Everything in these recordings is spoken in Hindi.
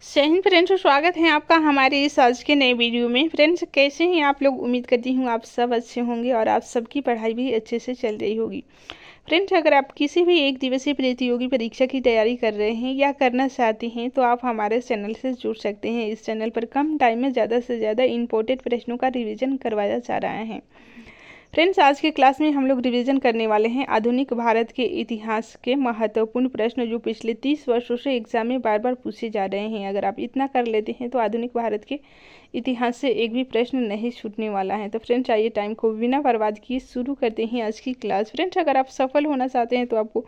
जय हिंद फ्रेंड्स, स्वागत है आपका हमारे इस आज के नए वीडियो में। फ्रेंड्स, कैसे हैं आप लोग? उम्मीद करती हूँ आप सब अच्छे होंगे और आप सबकी पढ़ाई भी अच्छे से चल रही होगी। फ्रेंड्स, अगर आप किसी भी एक दिवसीय प्रतियोगी परीक्षा की तैयारी कर रहे हैं या करना चाहते हैं तो आप हमारे चैनल से जुड़ सकते हैं। इस चैनल पर कम टाइम में ज़्यादा से ज़्यादा इम्पोर्टेंट प्रश्नों का रिवीजन करवाया जा रहा है। फ्रेंड्स, आज के क्लास में हम लोग रिवीजन करने वाले हैं आधुनिक भारत के इतिहास के महत्वपूर्ण प्रश्न जो पिछले 30 वर्षों से एग्जाम में बार बार पूछे जा रहे हैं। अगर आप इतना कर लेते हैं तो आधुनिक भारत के इतिहास से एक भी प्रश्न नहीं छूटने वाला है। तो फ्रेंड्स, आइए टाइम को बिना बर्बाद किए शुरू करते हैं आज की क्लास। फ्रेंड्स, अगर आप सफल होना चाहते हैं तो आपको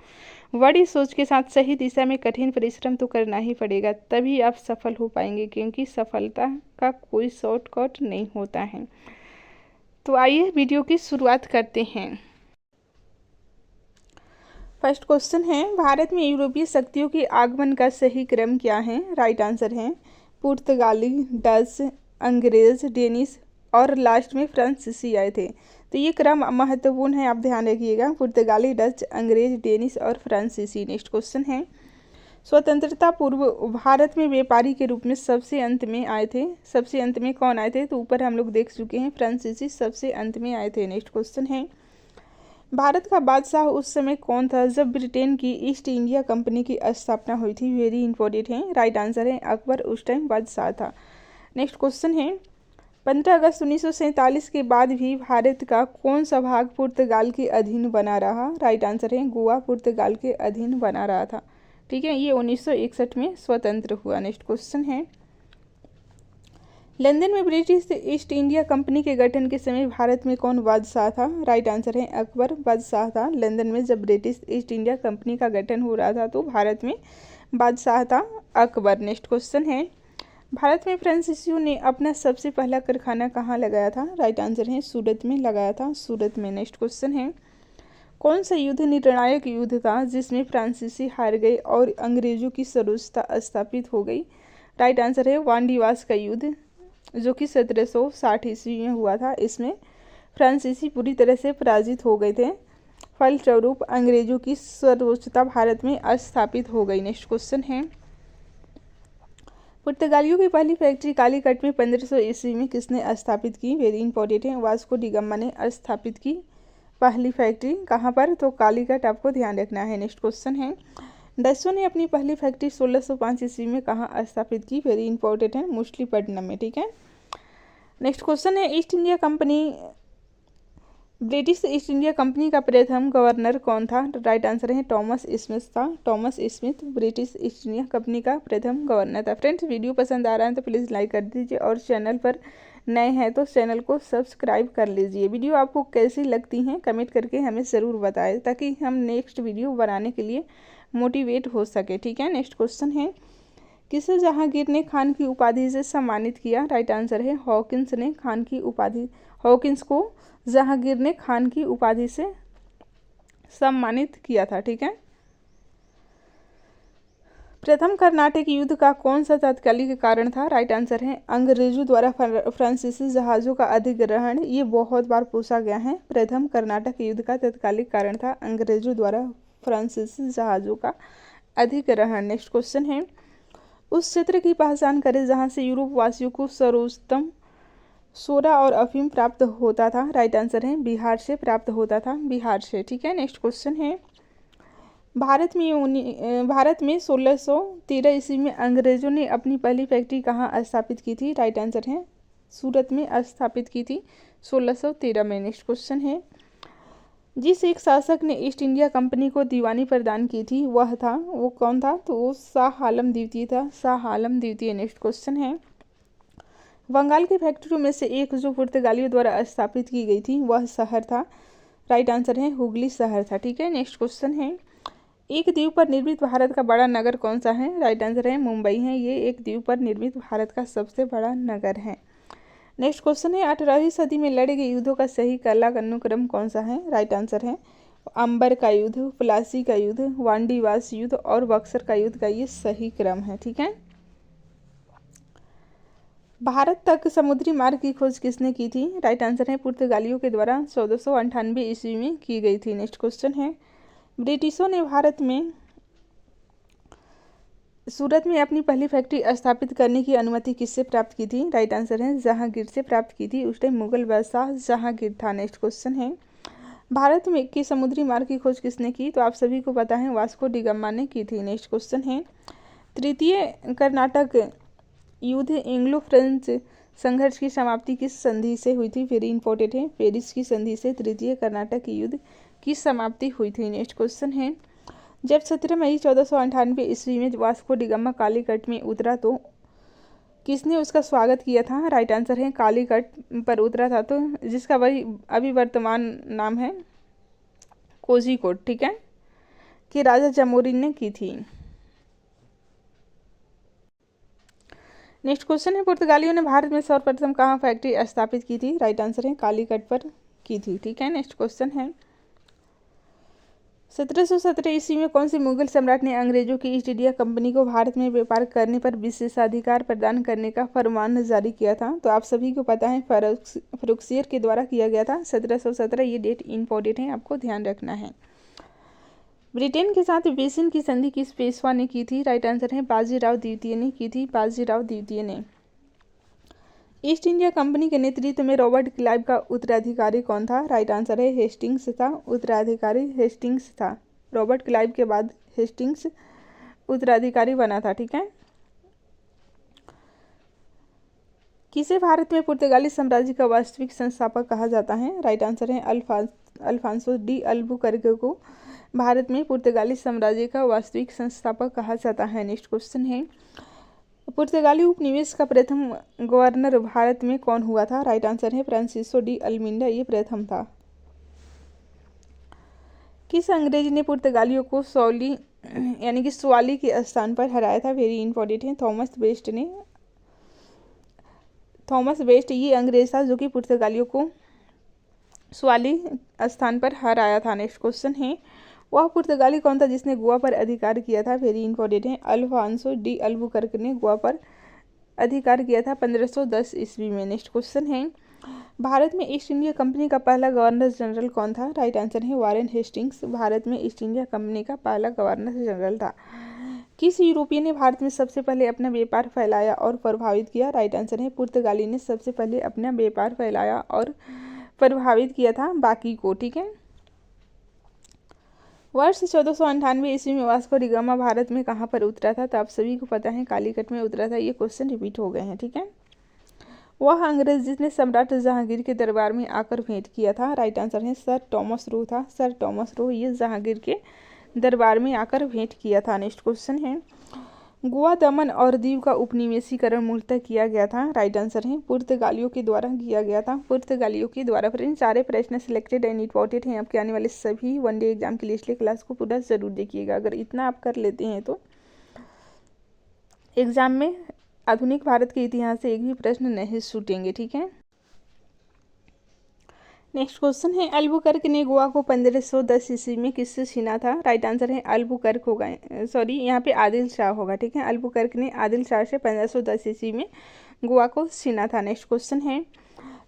बड़ी सोच के साथ सही दिशा में कठिन परिश्रम तो करना ही पड़ेगा, तभी आप सफल हो पाएंगे, क्योंकि सफलता का कोई शॉर्टकट नहीं होता है। तो आइए वीडियो की शुरुआत करते हैं। फर्स्ट क्वेश्चन है, भारत में यूरोपीय शक्तियों के आगमन का सही क्रम क्या है? राइट आंसर है पुर्तगाली, डच, अंग्रेज, डेनिश और लास्ट में फ्रांसीसी आए थे। तो ये क्रम महत्वपूर्ण है, आप ध्यान रखिएगा। पुर्तगाली, डच, अंग्रेज, डेनिश और फ्रांसीसी। नेक्स्ट क्वेश्चन है, स्वतंत्रता पूर्व भारत में व्यापारी के रूप में सबसे अंत में आए थे। सबसे अंत में कौन आए थे? तो ऊपर हम लोग देख चुके हैं, फ्रांसीसी सबसे अंत में आए थे। नेक्स्ट क्वेश्चन है, भारत का बादशाह उस समय कौन था जब ब्रिटेन की ईस्ट इंडिया कंपनी की स्थापना हुई थी? वेरी इंपॉर्टेंट है। राइट आंसर है अकबर उस टाइम बादशाह था। नेक्स्ट क्वेश्चन है, 15 अगस्त 1947 के बाद भी भारत का कौन सा भाग पुर्तगाल के अधीन बना रहा? राइट आंसर है गोवा पुर्तगाल के अधीन बना रहा था। ठीक है, ये 1961 में स्वतंत्र हुआ। नेक्स्ट क्वेश्चन है, लंदन में ब्रिटिश ईस्ट इंडिया कंपनी के गठन के समय भारत में कौन बादशाह था? राइट आंसर है अकबर बादशाह था। लंदन में जब ब्रिटिश ईस्ट इंडिया कंपनी का गठन हो रहा था तो भारत में बादशाह था अकबर। नेक्स्ट क्वेश्चन है, भारत में फ्रांसीसियों ने अपना सबसे पहला कारखाना कहाँ लगाया था? राइट आंसर है सूरत में लगाया था, सूरत में। नेक्स्ट क्वेश्चन है, कौन सा युद्ध निर्णायक युद्ध था जिसमें फ्रांसीसी हार गए और अंग्रेजों की सर्वोच्चता स्थापित हो गई? राइट आंसर है वांडीवास का युद्ध, जो कि 1760 ईस्वी में हुआ था। इसमें फ्रांसीसी पूरी तरह से पराजित हो गए थे, फलस्वरूप अंग्रेजों की सर्वोच्चता भारत में स्थापित हो गई। नेक्स्ट क्वेश्चन है, पुर्तगालियों की पहली फैक्ट्री कालीकट में 1500 ईस्वी में किसने स्थापित की? वेरी इंपॉर्टेंट है, वास्को डी गामा ने स्थापित की पहली फैक्ट्री। कहाँ पर? तो कालीकट, आपको ध्यान रखना है। नेक्स्ट क्वेश्चन है, डचों ने अपनी पहली फैक्ट्री 1605 ईस्वी में कहाँ स्थापित की? वेरी इंपॉर्टेंट है, मछलीपट्टनम में। ठीक है। नेक्स्ट क्वेश्चन है, east India company British east India company का प्रथम गवर्नर कौन था? राइट आंसर है थॉमस स्मिथ था। Thomas Smith British east India company का प्रथम गवर्नर था। फ्रेंड्स, वीडियो पसंद आ रहा है तो प्लीज़ लाइक कर दीजिए और चैनल पर नए हैं तो चैनल को सब्सक्राइब कर लीजिए। वीडियो आपको कैसी लगती हैं कमेंट करके हमें ज़रूर बताएं, ताकि हम नेक्स्ट वीडियो बनाने के लिए मोटिवेट हो सके। ठीक है। नेक्स्ट क्वेश्चन है, किसे जहांगीर ने खान की उपाधि से सम्मानित किया? राइट आंसर है हॉकिंस ने खान की उपाधि, हॉकिंस को जहांगीर ने खान की उपाधि से सम्मानित किया था। ठीक है। प्रथम कर्नाटक युद्ध का कौन सा तात्कालिक कारण था? राइट आंसर है अंग्रेजों द्वारा फ्रांसीसी जहाज़ों का अधिग्रहण। ये बहुत बार पूछा गया है। प्रथम कर्नाटक युद्ध का तात्कालिक कारण था अंग्रेजों द्वारा फ्रांसीसी जहाज़ों का अधिग्रहण। नेक्स्ट क्वेश्चन है, उस क्षेत्र की पहचान करें जहां से यूरोप वासियों को सर्वोत्तम सोडा और अफीम प्राप्त होता था। राइट आंसर है बिहार से प्राप्त होता था, बिहार से। ठीक है। नेक्स्ट क्वेश्चन है, भारत में 1613 ईस्वी में अंग्रेजों ने अपनी पहली फैक्ट्री कहाँ स्थापित की थी? राइट आंसर है सूरत में स्थापित की थी 1613 में। नेक्स्ट क्वेश्चन है, जिस एक शासक ने ईस्ट इंडिया कंपनी को दीवानी प्रदान की थी वो कौन था? तो वो शाह आलम द्वितीय था, शाह आलम द्वितीय। नेक्स्ट क्वेश्चन है, बंगाल की फैक्ट्रियों में से एक जो पुर्तगालियों द्वारा स्थापित की गई थी वह शहर था? राइट आंसर है हुगली शहर था। ठीक है। नेक्स्ट क्वेश्चन है, एक द्वीप पर निर्मित भारत का बड़ा नगर कौन सा है? राइट आंसर है मुंबई है, ये एक द्वीप पर निर्मित भारत का सबसे बड़ा नगर है। नेक्स्ट क्वेश्चन है, 18वीं सदी में लड़े गए युद्धों का सही कालानुक्रम कौन सा है? राइट आंसर है अंबर का युद्ध, प्लासी का युद्ध, वांडीवास युद्ध और बक्सर का युद्ध का ये सही क्रम है। ठीक है। भारत तक समुद्री मार्ग की खोज किसने की थी? राइट आंसर है पुर्तगालियों के द्वारा 1498 ईस्वी में की गई थी। नेक्स्ट क्वेश्चन है, ब्रिटिशों ने भारत में सूरत में अपनी पहली फैक्ट्री स्थापित करने की अनुमति किससे प्राप्त की थी? राइट आंसर है जहांगीर से प्राप्त की थी। उस टाइम मुगल बादशाह जहांगीर था। नेक्स्ट क्वेश्चन है, भारत में की समुद्री मार्ग की खोज किसने की? तो आप सभी को पता है वास्को डी गामा ने की थी। नेक्स्ट क्वेश्चन है, तृतीय कर्नाटक युद्ध एंग्लो फ्रेंच संघर्ष की समाप्ति किस संधि से हुई थी? वेरी इंपॉर्टेंट है, पेरिस की संधि से तृतीय कर्नाटक युद्ध की समाप्ति हुई थी। नेक्स्ट क्वेश्चन है, जब 17 मई 1498 ईस्वी में वास्को डी गामा कालीकट में उतरा तो किसने उसका स्वागत किया था? राइट आंसर है कालीकट पर उतरा था, तो जिसका वही अभी वर्तमान नाम है कोझिकोड, ठीक है, कि राजा जमोरिन ने की थी। नेक्स्ट क्वेश्चन है, पुर्तगालियों ने भारत में सर्वप्रथम कहाँ फैक्ट्री स्थापित की थी? राइट आंसर है कालीकट पर की थी, ठीक है। नेक्स्ट क्वेश्चन है, 1717 ईस्वी में कौन से मुगल सम्राट ने अंग्रेजों की ईस्ट इंडिया कंपनी को भारत में व्यापार करने पर विशेषाधिकार प्रदान करने का फरमान जारी किया था? तो आप सभी को पता है फर्रुखसियर के द्वारा किया गया था 1717। ये डेट इंपॉर्टेंट है, आपको ध्यान रखना है। ब्रिटेन के साथ बेसिन की संधि किस पेशवा ने की थी? राइट आंसर है बाजीराव द्वितीय ने की थी, बाजीराव द्वितीय ने। ईस्ट इंडिया कंपनी के नेतृत्व में रॉबर्ट क्लाइव का उत्तराधिकारी कौन था? राइट आंसर है हेस्टिंग्स था, उत्तराधिकारी हेस्टिंग्स था। रॉबर्ट क्लाइव के बाद हेस्टिंग्स उत्तराधिकारी बना था, ठीक है। किसे भारत में पुर्तगाली साम्राज्य का वास्तविक संस्थापक कहा जाता है? राइट आंसर है अल्फांसो डी अल्बुकर्क को भारत में पुर्तगाली साम्राज्य का वास्तविक संस्थापक कहा जाता है। नेक्स्ट क्वेश्चन है, पुर्तगाली उपनिवेश का प्रथम गवर्नर भारत में कौन हुआ था? राइट आंसर है फ्रांसिस्को डी अल्मिंडा, ये प्रथम था। किस अंग्रेज ने पुर्तगालियों को सौली यानी कि स्वाली के स्थान पर हराया था? वेरी इंपॉर्टेंट है, थॉमस बेस्ट ने। थॉमस बेस्ट ये अंग्रेज था जो कि पुर्तगालियों को स्वाली स्थान पर हराया था। नेक्स्ट क्वेश्चन है, वह पुर्तगाली कौन था जिसने गोवा पर अधिकार किया था? वेरी इंपॉर्टेंट है, अल्फांसो डी अल्बुकर्क ने गोवा पर अधिकार किया था 1510 ईस्वी में। नेक्स्ट क्वेश्चन है, भारत में ईस्ट इंडिया कंपनी का पहला गवर्नर जनरल कौन था? राइट आंसर है वारेन हेस्टिंग्स भारत में ईस्ट इंडिया कंपनी का पहला गवर्नर जनरल था। किस यूरोपियन ने भारत में सबसे पहले अपना व्यापार फैलाया और प्रभावित किया? राइट आंसर है पुर्तगाली ने सबसे पहले अपना व्यापार फैलाया और प्रभावित किया था बाकी को, ठीक है। वर्ष 1498 ईस्वी में वास्को डी गामा भारत में कहाँ पर उतरा था? तो आप सभी को पता है कालीकट में उतरा था। ये क्वेश्चन रिपीट हो गए हैं, ठीक है। वह अंग्रेज जिसने सम्राट जहांगीर के दरबार में आकर भेंट किया था? राइट आंसर है सर टॉमस रो था, सर टॉमस रो ये जहांगीर के दरबार में आकर भेंट किया था। नेक्स्ट क्वेश्चन है, गोवा, दमन और दीव का उपनिवेशीकरण मूलतः किया गया था? राइट आंसर है पुर्तगालियों के द्वारा किया गया था, पुर्तगालियों के द्वारा। फ्रेंड्स सारे प्रश्न सिलेक्टेड एंड इंपॉर्टेंट हैं आपके आने वाले सभी वनडे एग्जाम के लिए, इसलिए क्लास को पूरा जरूर देखिएगा। अगर इतना आप कर लेते हैं तो एग्जाम में आधुनिक भारत के इतिहास से एक भी प्रश्न नहीं छूटेंगे, ठीक है। नेक्स्ट क्वेश्चन है, अल्बुकर्क ने गोवा को 1510 ईस्वी में किससे छीना था? राइट आंसर है अल्बुकर्क होगा, सॉरी यहाँ पे आदिल शाह होगा, ठीक है। अल्बुकर्क ने आदिल शाह से 1510 ईस्वी में गोवा को छीना था। नेक्स्ट क्वेश्चन है,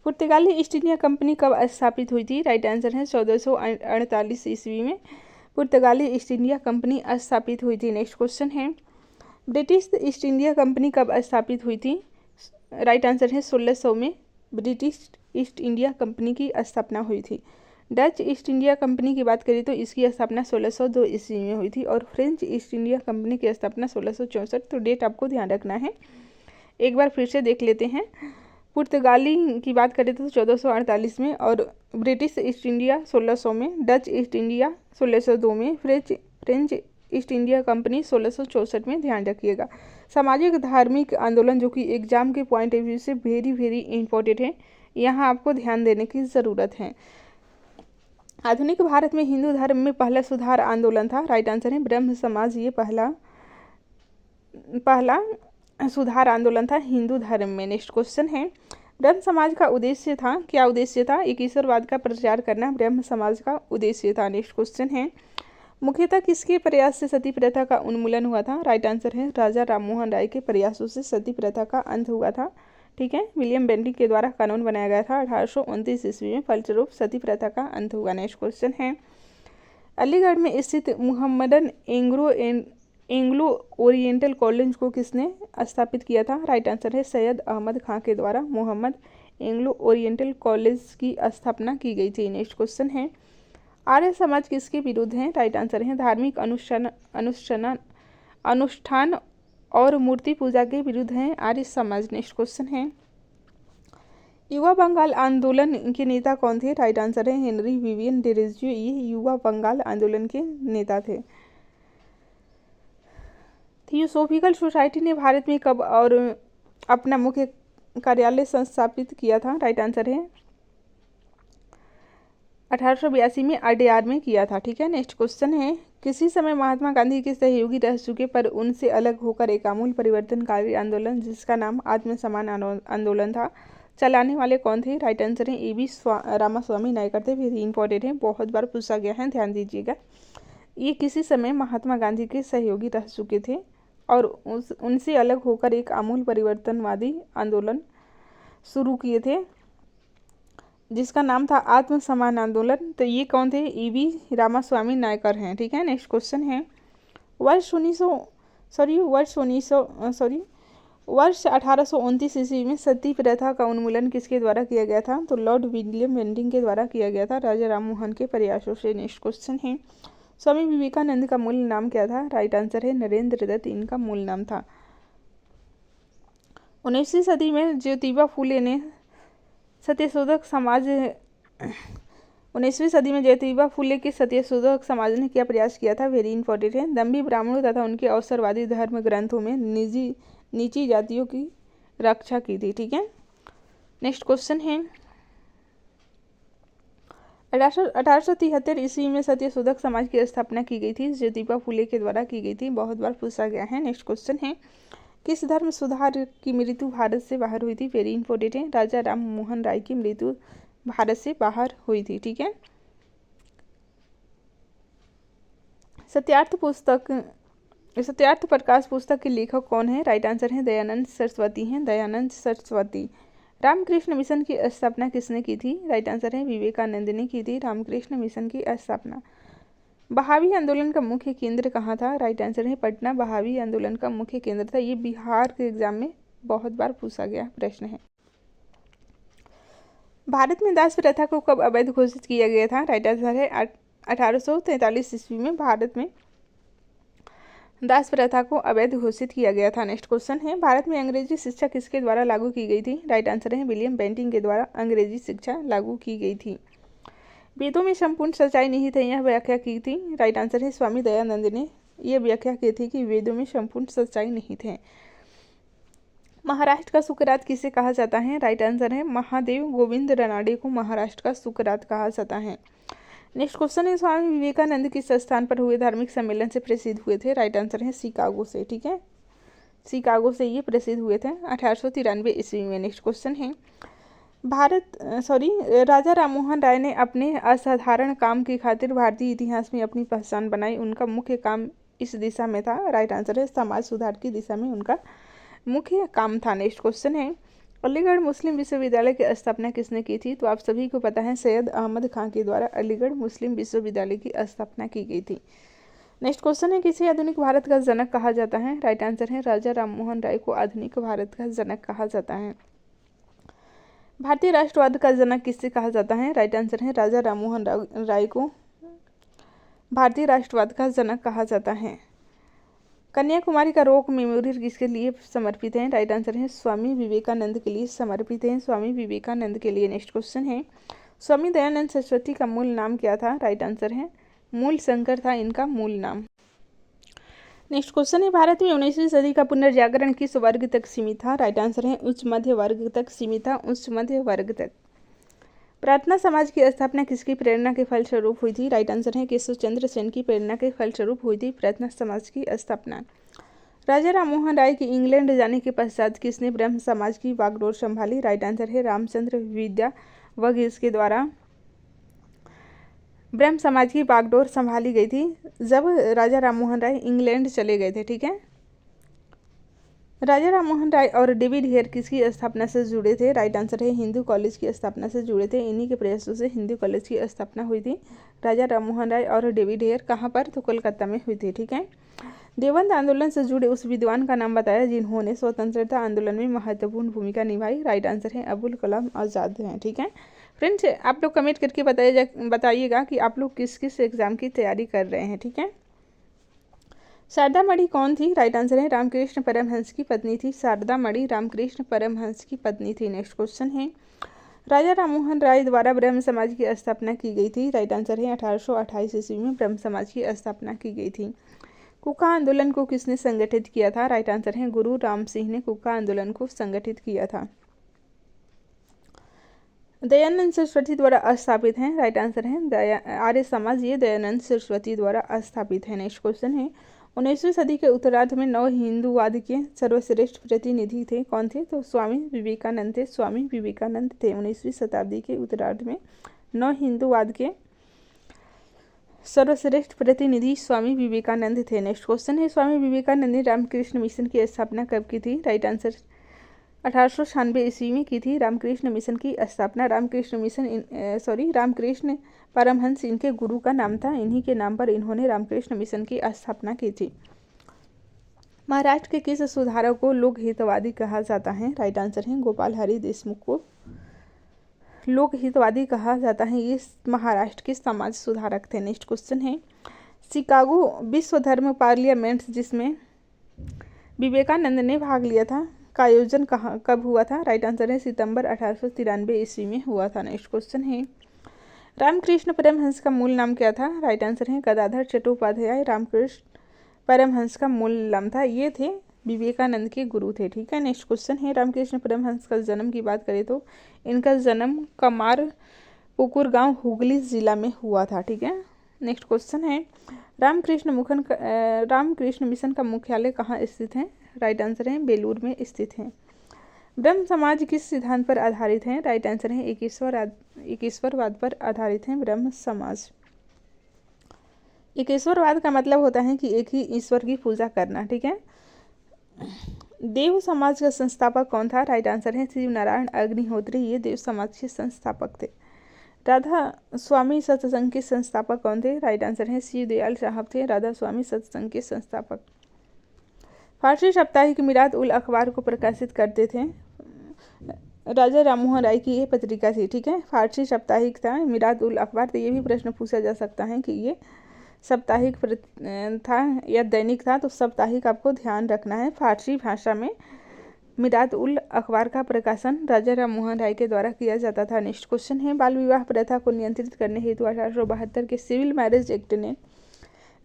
पुर्तगाली ईस्ट इंडिया कंपनी कब स्थापित हुई थी? राइट आंसर है 1448 ईस्वी में पुर्तगाली ईस्ट इंडिया कंपनी स्थापित हुई थी। नेक्स्ट क्वेश्चन है, ब्रिटिश ईस्ट इंडिया कंपनी कब स्थापित हुई थी? राइट आंसर है 1600 में ब्रिटिश ईस्ट इंडिया कंपनी की स्थापना हुई थी। डच ईस्ट इंडिया कंपनी की बात करें तो इसकी स्थापना 1602 ईस्वी में हुई थी और फ्रेंच ईस्ट इंडिया कंपनी की स्थापना 1664। तो डेट आपको ध्यान रखना है, एक बार फिर से देख लेते हैं। पुर्तगाली की बात करें तो 1448 में, और ब्रिटिश ईस्ट इंडिया 1600 में, डच ईस्ट इंडिया 1602 में, फ्रेंच ईस्ट इंडिया कंपनी 1664 में। ध्यान रखिएगा। सामाजिक धार्मिक आंदोलन जो कि एग्जाम के पॉइंट ऑफ व्यू से वेरी वेरी इंपॉर्टेंट है, यहाँ आपको ध्यान देने की ज़रूरत है। आधुनिक भारत में हिंदू धर्म में पहला सुधार आंदोलन था? राइट आंसर है ब्रह्म समाज, ये पहला सुधार आंदोलन था हिंदू धर्म में। नेक्स्ट क्वेश्चन है, ब्रह्म समाज का उद्देश्य था, क्या उद्देश्य था? एक ईश्वरवाद का प्रचार करना ब्रह्म समाज का उद्देश्य था। नेक्स्ट क्वेश्चन है, मुख्यतः किसके प्रयास से सती प्रथा का उन्मूलन हुआ था? राइट आंसर है राजा राममोहन राय के प्रयासों से सती प्रथा का अंत हुआ था, ठीक है। विलियम बेंटिक के द्वारा कानून बनाया गया था 1829 ईस्वी में, फलस्वरूप सती प्रथा का अंत हुआ। नेक्स्ट क्वेश्चन है, अलीगढ़ में स्थित Muhammadan Anglo Anglo oriental college को किसने स्थापित किया था? राइट आंसर है सैयद अहमद खां के द्वारा मोहम्मद एंग्लो ओरिएंटल कॉलेज की स्थापना की गई थी। नेक्स्ट क्वेश्चन है आर्य समाज किसके विरुद्ध है? राइट आंसर है धार्मिक अनुष्ठान और मूर्ति पूजा के विरुद्ध है आर्य समाज। नेक्स्ट क्वेश्चन है युवा बंगाल आंदोलन के नेता कौन थे? राइट आंसर है हेनरी विवियन डेरेजियो, ये युवा बंगाल आंदोलन के नेता थे। थियोसोफिकल सोसाइटी ने भारत में कब और अपना मुख्य कार्यालय संस्थापित किया था? राइट आंसर है 1882 में अडयार में किया था। ठीक है, नेक्स्ट क्वेश्चन है किसी समय महात्मा गांधी के सहयोगी रह चुके पर उनसे अलग होकर एक आमूल परिवर्तनकारी आंदोलन जिसका नाम आत्मसम्मान आंदोलन था, चलाने वाले कौन थे? राइट आंसर है ए.बी. रामास्वामी नायकर थे। वेरी इंपॉर्टेंट है, बहुत बार पूछा गया है, ध्यान दीजिएगा। ये किसी समय महात्मा गांधी के सहयोगी रह चुके थे और उनसे अलग होकर एक आमूल परिवर्तनवादी आंदोलन शुरू किए थे जिसका नाम था आत्मसम्मान आंदोलन। तो ये कौन थे? ई.वी. रामास्वामी नायकर हैं। ठीक है, नेक्स्ट क्वेश्चन है वर्ष 1829 ईस्वी में सती प्रथा का उन्मूलन किसके द्वारा किया गया था? तो लॉर्ड विलियम बेंटिंग के द्वारा किया गया था, राजा राममोहन के प्रयासों से। नेक्स्ट क्वेश्चन है स्वामी विवेकानंद का मूल नाम क्या था? राइट आंसर है नरेंद्र दत्त, इनका मूल नाम था। 19वीं सदी में ज्योतिबा फूले ने सत्यशोधक समाज 19वीं सदी में ज्योतिबा फूले के सत्यशोधक समाज ने क्या प्रयास किया था? वेरी इंपॉर्टेंट है, दम्भी ब्राह्मणों तथा उनके अवसरवादी धर्म ग्रंथों में नीची जातियों की रक्षा की थी। ठीक है, नेक्स्ट क्वेश्चन है 1873 ईस्वी में सत्यशोधक समाज की स्थापना की गई थी, ज्योतिबा फूले के द्वारा की गई थी, बहुत बार पूछा गया है। नेक्स्ट क्वेश्चन है किस धर्म सुधार की मृत्यु भारत से बाहर हुई थी? वेरी इंपॉर्टेंट है, राजा राम मोहन राय की मृत्यु भारत से बाहर हुई थी। ठीक है, सत्यार्थ प्रकाश पुस्तक के लेखक कौन है? राइट आंसर है दयानंद सरस्वती हैं, दयानंद सरस्वती। रामकृष्ण मिशन की स्थापना किसने की थी? राइट आंसर है विवेकानंद ने की थी रामकृष्ण मिशन की स्थापना। बहावी आंदोलन का मुख्य केंद्र कहाँ था? राइट आंसर है पटना बहावी आंदोलन का मुख्य केंद्र था। ये बिहार के एग्जाम में बहुत बार पूछा गया प्रश्न है। भारत में दास प्रथा को कब अवैध घोषित किया गया था? राइट आंसर है 1843 ईस्वी में भारत में दास प्रथा को अवैध घोषित किया गया था। नेक्स्ट क्वेश्चन है भारत में अंग्रेजी शिक्षा किसके द्वारा लागू की गई थी? राइट आंसर है विलियम बेंटिंग के द्वारा अंग्रेजी शिक्षा लागू की गई थी। वेदों में संपूर्ण सच्चाई नहीं थी, यह व्याख्या की थी। राइट आंसर है स्वामी दयानंद ने यह व्याख्या की थी कि वेदों में संपूर्ण सच्चाई नहीं थे। महाराष्ट्र का सुकरात किसे कहा जाता है? राइट आंसर है महादेव गोविंद रनाडे को महाराष्ट्र का सुकरात कहा जाता है। नेक्स्ट क्वेश्चन है स्वामी विवेकानंद किस स्थान पर हुए धार्मिक सम्मेलन से प्रसिद्ध हुए थे? राइट आंसर है शिकागो से। ठीक है, शिकागो से ये प्रसिद्ध हुए थे 1893 ईस्वी में। नेक्स्ट क्वेश्चन है राजा राममोहन राय ने अपने असाधारण काम की खातिर भारतीय इतिहास में अपनी पहचान बनाई, उनका मुख्य काम इस दिशा में था। राइट आंसर है समाज सुधार की दिशा में उनका मुख्य काम था। नेक्स्ट क्वेश्चन है अलीगढ़ मुस्लिम विश्वविद्यालय की स्थापना किसने की थी? तो आप सभी को पता है सैयद अहमद खां के द्वारा अलीगढ़ मुस्लिम विश्वविद्यालय की स्थापना की गई थी। नेक्स्ट क्वेश्चन है किसे आधुनिक भारत का जनक कहा जाता है? राइट आंसर है राजा राममोहन राय को आधुनिक भारत का जनक कहा जाता है। भारतीय राष्ट्रवाद का जनक किससे कहा जाता है? राइट आंसर है राजा राममोहन राय को भारतीय राष्ट्रवाद का जनक कहा जाता है। कन्याकुमारी का रॉक मेमोरियल किसके लिए समर्पित है? राइट आंसर है स्वामी विवेकानंद के लिए समर्पित है, स्वामी विवेकानंद के लिए। नेक्स्ट क्वेश्चन है स्वामी दयानंद सरस्वती का मूल नाम क्या था? राइट आंसर है मूल शंकर था इनका मूल नाम। नेक्स्ट क्वेश्चन है भारत में 19वीं सदी का पुनर्जागरण किस वर्ग तक सीमित था? राइट आंसर है उच्च मध्य वर्ग तक सीमित था, उच्च मध्य वर्ग तक। प्रार्थना समाज की स्थापना किसकी प्रेरणा के फलस्वरूप हुई थी? राइट आंसर है केशव चंद्र सेन की प्रेरणा के फलस्वरूप हुई थी प्रार्थना समाज की स्थापना। राजा राममोहन राय के इंग्लैंड जाने के पश्चात किसने ब्रह्म समाज की बागडोर संभाली? राइट आंसर है रामचंद्र विद्यावगीस के द्वारा ब्रह्म समाज की बागडोर संभाली गई थी जब राजा राममोहन राय इंग्लैंड चले गए थे। ठीक है, राजा राममोहन राय और डेविड हेयर किसकी स्थापना से जुड़े थे? राइट आंसर है हिंदू कॉलेज की स्थापना से जुड़े थे, इन्हीं के प्रयासों से हिंदू कॉलेज की स्थापना हुई थी। राजा राममोहन राय और डेविड हेयर कहाँ पर? तो कोलकाता में हुई थी। ठीक है, देवबंद आंदोलन से जुड़े उस विद्वान का नाम बताया जिन्होंने स्वतंत्रता आंदोलन में महत्वपूर्ण भूमिका निभाई। राइट आंसर है अबुल कलाम आज़ाद हैं। ठीक है फ्रेंड्स, आप लोग कमेंट करके बताइएगा कि आप लोग किस किस एग्जाम की तैयारी कर रहे हैं। ठीक है, शारदा मणि कौन थी? राइट आंसर है रामकृष्ण परमहंस की पत्नी थी। शारदा मणि रामकृष्ण परमहंस की पत्नी थी। नेक्स्ट क्वेश्चन है, राजा राममोहन राय द्वारा ब्रह्म समाज की स्थापना की गई थी। राइट आंसर है 1828 ईस्वी में ब्रह्म समाज की स्थापना की गई थी। कुका आंदोलन को किसने संगठित किया था? राइट आंसर है गुरु राम सिंह ने कुका आंदोलन को संगठित किया था। दयानंद सरस्वती द्वारा स्थापित है। राइट आंसर है आर्य समाज, ये दयानंद सरस्वती द्वारा स्थापित है। नेक्स्ट क्वेश्चन है, 19वीं सदी के उत्तरार्ध में नव हिंदूवाद के सर्वश्रेष्ठ प्रतिनिधि थे, कौन थे? तो स्वामी विवेकानंद थे। स्वामी विवेकानंद थे 19वीं शताब्दी के उत्तरार्ध में नव हिंदूवाद के सर्वश्रेष्ठ प्रतिनिधि स्वामी विवेकानंद थे। नेक्स्ट क्वेश्चन है, स्वामी विवेकानंद ने रामकृष्ण मिशन की स्थापना कब की थी? राइट आंसर 1896 ईस्वी में की थी रामकृष्ण मिशन की स्थापना। रामकृष्ण परमहंस इनके गुरु का नाम था, इन्हीं के नाम पर इन्होंने रामकृष्ण मिशन की स्थापना की थी। महाराष्ट्र के किस सुधारक को लोक हितवादी कहा जाता है? राइट आंसर है गोपाल हरि देशमुख को लोक हितवादी कहा जाता है, ये महाराष्ट्र के समाज सुधारक थे। नेक्स्ट क्वेश्चन है, शिकागो विश्व धर्म पार्लियामेंट जिसमें विवेकानंद ने भाग लिया था का आयोजन कब हुआ था? राइट आंसर है सितंबर 1893 ईस्वी में हुआ था। नेक्स्ट क्वेश्चन है, रामकृष्ण परमहंस का मूल नाम क्या था? राइट आंसर है गदाधर चट्टोपाध्याय रामकृष्ण परमहंस का मूल नाम था, ये थे विवेकानंद के गुरु थे। ठीक है, नेक्स्ट क्वेश्चन है, रामकृष्ण परमहंस का जन्म की बात करें तो इनका जन्म कमार पुकुर गांव हुगली जिला में हुआ था। ठीक है, नेक्स्ट क्वेश्चन है, रामकृष्ण मिशन का मुख्यालय कहाँ स्थित है? राइट आंसर है बेलूर में स्थित है। ब्रह्म समाज किस सिद्धांत पर आधारित है? राइट आंसर है एकेश्वरवाद पर आधारित है ब्रह्म समाज। एकेश्वरवाद का मतलब होता है कि एक ही ईश्वर की पूजा करना। ठीक है, देव समाज का संस्थापक कौन था? राइट आंसर है शिव नारायण अग्निहोत्री, ये देव समाज के संस्थापक थे। राधा स्वामी सत्संग के संस्थापक कौन थे? राइट आंसर है शिव दयाल साहब थे राधा स्वामी सत्संग के संस्थापक। फारसी साप्ताहिक मिरात उल अखबार को प्रकाशित करते थे राजा राममोहन राय की ये पत्रिका थी। ठीक है, फारसी साप्ताहिक था मिरात उल अखबार। तो ये भी प्रश्न पूछा जा सकता है कि ये साप्ताहिक था या दैनिक था, तो साप्ताहिक आपको ध्यान रखना है। फारसी भाषा में मिरात उल अखबार का प्रकाशन राजा राममोहन राय के द्वारा किया जाता था। नेक्स्ट क्वेश्चन है, बाल विवाह प्रथा को नियंत्रित करने हेतु 1872 के सिविल मैरिज एक्ट ने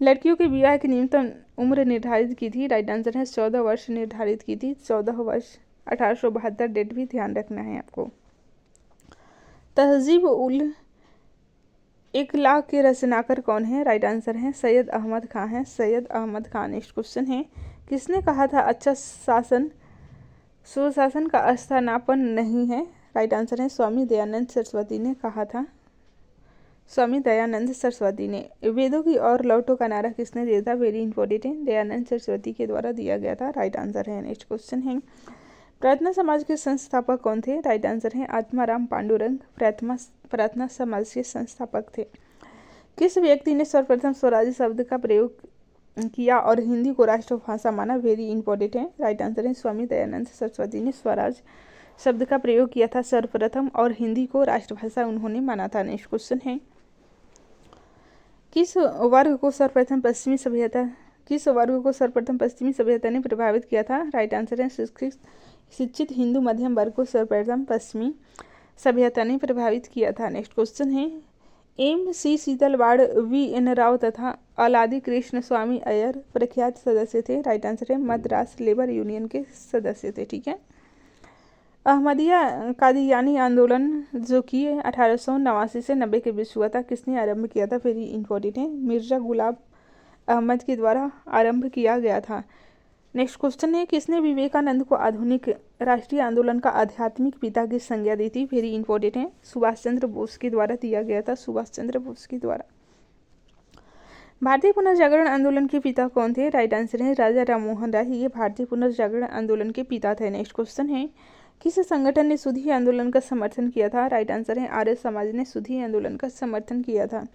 लड़कियों के विवाह की न्यूनतम उम्र निर्धारित की थी। राइट आंसर है 14 वर्ष निर्धारित की थी, 14 वर्ष 1872 डेट भी ध्यान रखना है आपको। तहजीब उल इकलाक के रचनाकार कौन है? राइट आंसर है सैयद अहमद खान है, सैयद अहमद खान। नेक्स्ट क्वेश्चन है, किसने कहा था अच्छा शासन सुशासन का स्थानापन नहीं है? राइट आंसर है स्वामी दयानंद सरस्वती ने कहा था, स्वामी दयानंद सरस्वती ने। वेदों की ओर लौटो का नारा किसने दिया था? वेरी इंपॉर्टेंट है, दयानंद सरस्वती के द्वारा दिया गया था। राइट आंसर है। नेक्स्ट क्वेश्चन है, प्रार्थना समाज के संस्थापक कौन थे? राइट आंसर है आत्माराम पांडुरंग प्रार्थना समाज के संस्थापक थे। किस व्यक्ति ने सर्वप्रथम स्वराज शब्द का प्रयोग किया और हिंदी को राष्ट्रभाषा माना? वेरी इंपॉर्टेंट है, राइट आंसर है स्वामी दयानंद सरस्वती ने स्वराज शब्द का प्रयोग किया था सर्वप्रथम और हिंदी को राष्ट्रभाषा उन्होंने माना था। नेक्स्ट क्वेश्चन है, किस वर्ग को सर्वप्रथम पश्चिमी सभ्यता ने प्रभावित किया था? राइट आंसर है शिक्षित हिंदू मध्यम वर्ग को सर्वप्रथम पश्चिमी सभ्यता ने प्रभावित किया था। नेक्स्ट क्वेश्चन है, MC शीतलवाड़ VN राव तथा अलादी कृष्ण स्वामी अय्यर प्रख्यात सदस्य थे। राइट आंसर है मद्रास लेबर यूनियन के सदस्य थे। ठीक है, अहमदिया कादियानी आंदोलन जो कि 1889 से 90 के बीच हुआ था, किसने आरंभ किया था? वेरी इंपॉर्टेंट है, मिर्जा गुलाब अहमद के द्वारा आरंभ किया गया था। नेक्स्ट क्वेश्चन है, किसने विवेकानंद को आधुनिक राष्ट्रीय आंदोलन का आध्यात्मिक पिता की संज्ञा दी थी? वेरी इंपॉर्टेंट है, सुभाष चंद्र बोस के द्वारा दिया गया था, सुभाष चंद्र बोस के द्वारा। भारतीय पुनर्जागरण आंदोलन के पिता कौन थे? राइट आंसर है राजा राममोहन राय, ये भारतीय पुनर्जागरण आंदोलन के पिता थे। नेक्स्ट क्वेश्चन है, किस संगठन ने सुधी आंदोलन का समर्थन किया था? राइट आंसर है आर्य समाज ने सुधी आंदोलन का समर्थन किया था।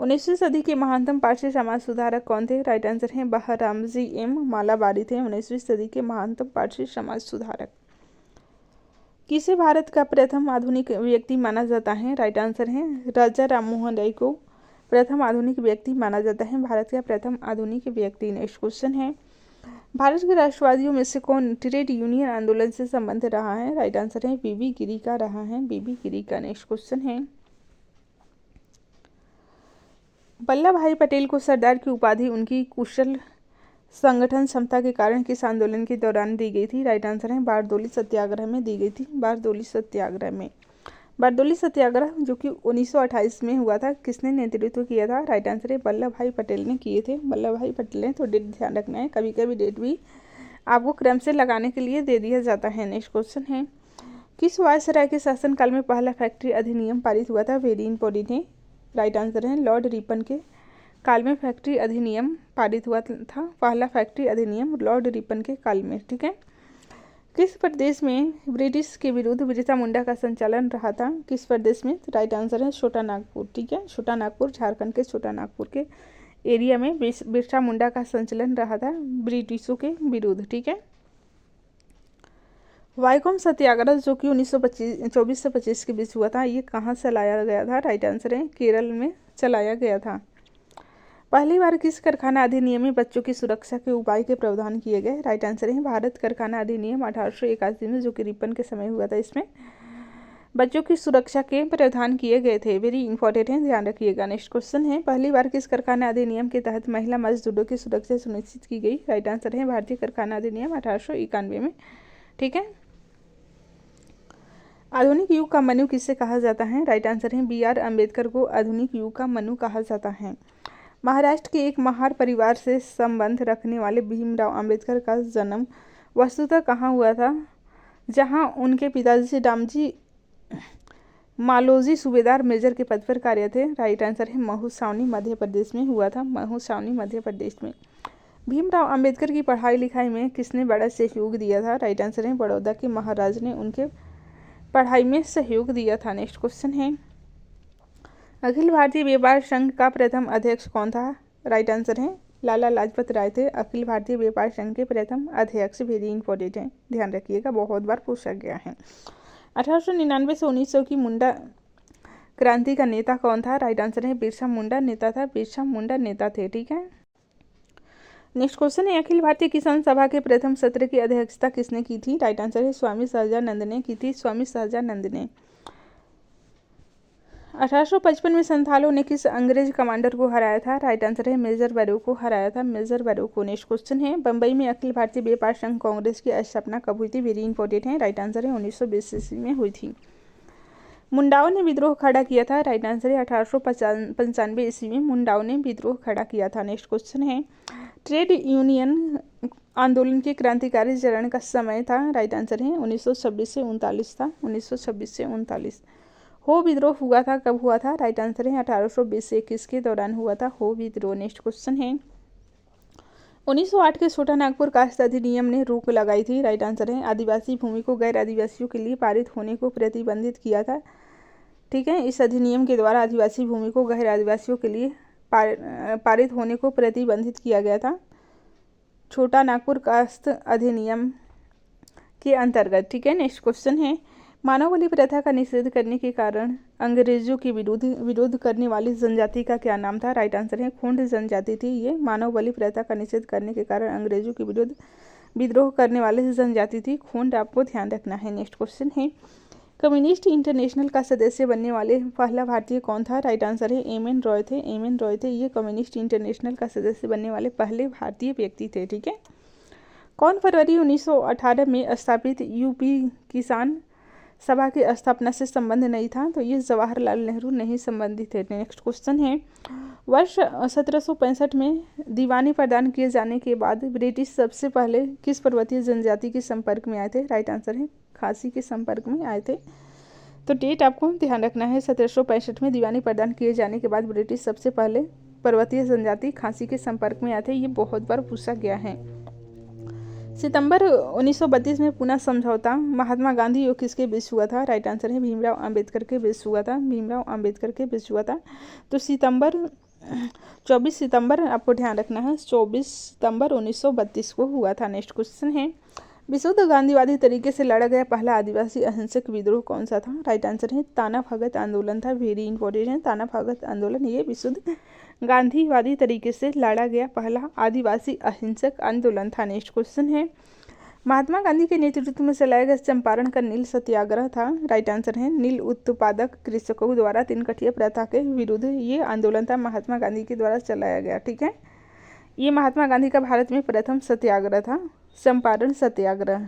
19वीं सदी के महानतम पारसी समाज सुधारक कौन थे? राइट आंसर है बहरामजी एम मालाबारी थे 19वीं सदी के महानतम पारसी समाज सुधारक। किसे भारत का प्रथम आधुनिक व्यक्ति माना जाता है? राइट आंसर है राजा राममोहन राय को प्रथम आधुनिक व्यक्ति माना जाता है, भारत का प्रथम आधुनिक व्यक्ति। नेक्स्ट क्वेश्चन है, भारत के राष्ट्रवादियों में से कौन ट्रेड यूनियन आंदोलन से संबंध रहा है? राइट आंसर है बीबी गिरी का रहा है, बीबी गिरी का। नेक्स्ट क्वेश्चन है, वल्लभ भाई पटेल को सरदार की उपाधि उनकी कुशल संगठन क्षमता के कारण किस आंदोलन के दौरान दी गई थी? राइट आंसर है बारदोली सत्याग्रह में दी गई थी, बारदोली सत्याग्रह में। बारदोली सत्याग्रह जो कि 1928 में हुआ था, किसने नेतृत्व किया था? राइट आंसर है वल्लभ भाई पटेल ने किए थे, वल्लभ भाई पटेल ने। तो डेट ध्यान रखना है, कभी कभी डेट भी आपको क्रम से लगाने के लिए दे दिया जाता है। नेक्स्ट क्वेश्चन है, किस वायसराय के शासनकाल में पहला फैक्ट्री अधिनियम पारित हुआ था? वेरी इंपॉर्टेंट है। राइट आंसर है लॉर्ड रिपन के काल में फैक्ट्री अधिनियम पारित हुआ था, पहला फैक्ट्री अधिनियम लॉर्ड रिपन के काल में। ठीक है, किस प्रदेश में ब्रिटिश के विरुद्ध बिरसा मुंडा का संचालन रहा था? किस प्रदेश में? राइट आंसर है छोटा नागपुर। ठीक है, छोटा नागपुर, झारखंड के छोटा नागपुर के एरिया में बिरसा मुंडा का संचालन रहा था ब्रिटिशों के विरुद्ध। ठीक है, वाईकोम सत्याग्रह जो कि 1924 से 25 के बीच हुआ था, ये कहाँ चलाया गया था? राइट आंसर है केरल में चलाया गया था। पहली बार किस कारखाना अधिनियम में बच्चों की सुरक्षा के उपाय के प्रावधान किए गए? राइट आंसर है भारत कारखाना अधिनियम 1881 में, जो कि रिपन के समय हुआ था। इसमें बच्चों की सुरक्षा के प्रावधान किए गए थे। वेरी इंपॉर्टेंट है, ध्यान रखिएगा। नेक्स्ट क्वेश्चन है, पहली बार किस कारखाना अधिनियम के तहत महिला मजदूरों की सुरक्षा सुनिश्चित की गई? राइट आंसर है भारतीय कारखाना अधिनियम 1891 में। ठीक है, आधुनिक युग का मनु किसे कहा जाता है? राइट आंसर है BR अम्बेडकर को आधुनिक युग का मनु कहा जाता है। महाराष्ट्र के एक महार परिवार से संबंध रखने वाले भीमराव अंबेडकर का जन्म वस्तुतः कहाँ हुआ था? जहाँ उनके पिताजी दामजी मालोजी सूबेदार मेजर के पद पर कार्य थे। राइट आंसर है महू छावनी मध्य प्रदेश में हुआ था, महू छावनी मध्य प्रदेश में। भीमराव अंबेडकर की पढ़ाई लिखाई में किसने बड़ा सहयोग दिया था? राइट आंसर है बड़ौदा के महाराज ने उनके पढ़ाई में सहयोग दिया था। नेक्स्ट क्वेश्चन है, अखिल भारतीय व्यापार संघ का प्रथम अध्यक्ष कौन था? राइट आंसर है लाला लाजपत राय थे अखिल भारतीय व्यापार संघ के प्रथम अध्यक्ष। वेरी इंपॉर्टेंट है, ध्यान रखिएगा, बहुत बार पूछा गया है। 1899 से 1900 की मुंडा क्रांति का नेता कौन था? राइट आंसर है बिरसा मुंडा नेता था, बिरसा मुंडा नेता थे। ठीक है, नेक्स्ट क्वेश्चन है, अखिल भारतीय किसान सभा के प्रथम सत्र की अध्यक्षता किसने की थी? राइट आंसर है स्वामी सहजानंद ने की थी, स्वामी सहजानंद ने। 1855 में संथालों ने किस अंग्रेज कमांडर को हराया था? राइट आंसर है मेजर बैरो को हराया था, मेजर बैरो को। नेक्स्ट क्वेश्चन है, बंबई में अखिल भारतीय व्यापार संघ कांग्रेस की स्थापना कब हुई थी? वेरी इंपॉर्टेंट है, राइट आंसर है 1920 ईस्वी में हुई थी। मुंडाओं ने विद्रोह खड़ा किया था? राइट आंसर है 1895 ईस्वी में मुंडाओं ने विद्रोह खड़ा किया था। नेक्स्ट क्वेश्चन है, ट्रेड यूनियन आंदोलन के क्रांतिकारी चरण का समय था? राइट आंसर है 1926 से 39 था, 1926 से 39। हो विद्रोह हुआ था, कब हुआ था? राइट आंसर है 1820 से 21 के दौरान हुआ था हो विद्रोह। नेक्स्ट क्वेश्चन है, 1908 के छोटा नागपुर कास्ट अधिनियम ने रोक लगाई थी? राइट आंसर है आदिवासी भूमि को गैर आदिवासियों के लिए पारित होने को प्रतिबंधित किया था। ठीक है, इस अधिनियम के द्वारा आदिवासी भूमि को गैर आदिवासियों के लिए पारित होने को प्रतिबंधित किया गया था छोटा नागपुर कास्ट अधिनियम के अंतर्गत। ठीक है, नेक्स्ट क्वेश्चन है, मानव बलि प्रथा का निषेध करने के कारण अंग्रेजों के विरोध करने वाली जनजाति का क्या नाम था? राइट आंसर है खोंड जनजाति थी ये। मानव बलि प्रथा का निषेध करने के कारण अंग्रेजों के विरुद्ध विद्रोह करने वाली जनजाति थी खोंड, आपको ध्यान रखना है। नेक्स्ट क्वेश्चन है, कम्युनिस्ट इंटरनेशनल का सदस्य बनने वाले पहला भारतीय कौन था? राइट आंसर है एम.एन. रॉय थे, एम.एन. रॉय थे, ये कम्युनिस्ट इंटरनेशनल का सदस्य बनने वाले पहले भारतीय व्यक्ति थे। ठीक है, कौन फरवरी 1918 में स्थापित यूपी किसान सभा की स्थापना से संबंध नहीं था? तो ये जवाहरलाल नेहरू नहीं संबंधित थे। नेक्स्ट क्वेश्चन है, वर्ष 1765 में दीवानी प्रदान किए जाने के बाद ब्रिटिश सबसे पहले किस पर्वतीय जनजाति के संपर्क में आए थे? राइट आंसर है खासी के संपर्क में आए थे। तो डेट आपको ध्यान रखना है, 1765 में दीवानी प्रदान किए जाने के बाद ब्रिटिश सबसे पहले पर्वतीय जनजाति खासी के संपर्क में आए थे, ये बहुत बार पूछा गया है। सितंबर 1932 में पुनः समझौता महात्मा गांधी और किसके बीच हुआ था? राइट आंसर है भीमराव अंबेडकर के बीच हुआ था, भीमराव अंबेडकर के बीच हुआ था। तो सितंबर 24 सितंबर आपको ध्यान रखना है, 24 सितंबर 1932 को हुआ था। नेक्स्ट क्वेश्चन है, विशुद्ध गांधीवादी तरीके से लड़ा गया पहला आदिवासी अहिंसक विद्रोह कौन सा था? राइट आंसर है ताना भगत आंदोलन था। वेरी इंपॉर्टेंट है, ताना भगत आंदोलन ये विशुद्ध गांधीवादी तरीके से लड़ा गया पहला आदिवासी अहिंसक आंदोलन था। नेक्स्ट क्वेश्चन है, महात्मा गांधी के नेतृत्व में चलाया गया चंपारण का नील सत्याग्रह था। राइट आंसर है नील उत्पादक कृषकों द्वारा तीनकठिया प्रथा के विरुद्ध ये आंदोलन था, महात्मा गांधी के द्वारा चलाया गया। ठीक है, ये महात्मा गांधी का भारत में प्रथम सत्याग्रह था, चंपारण सत्याग्रह।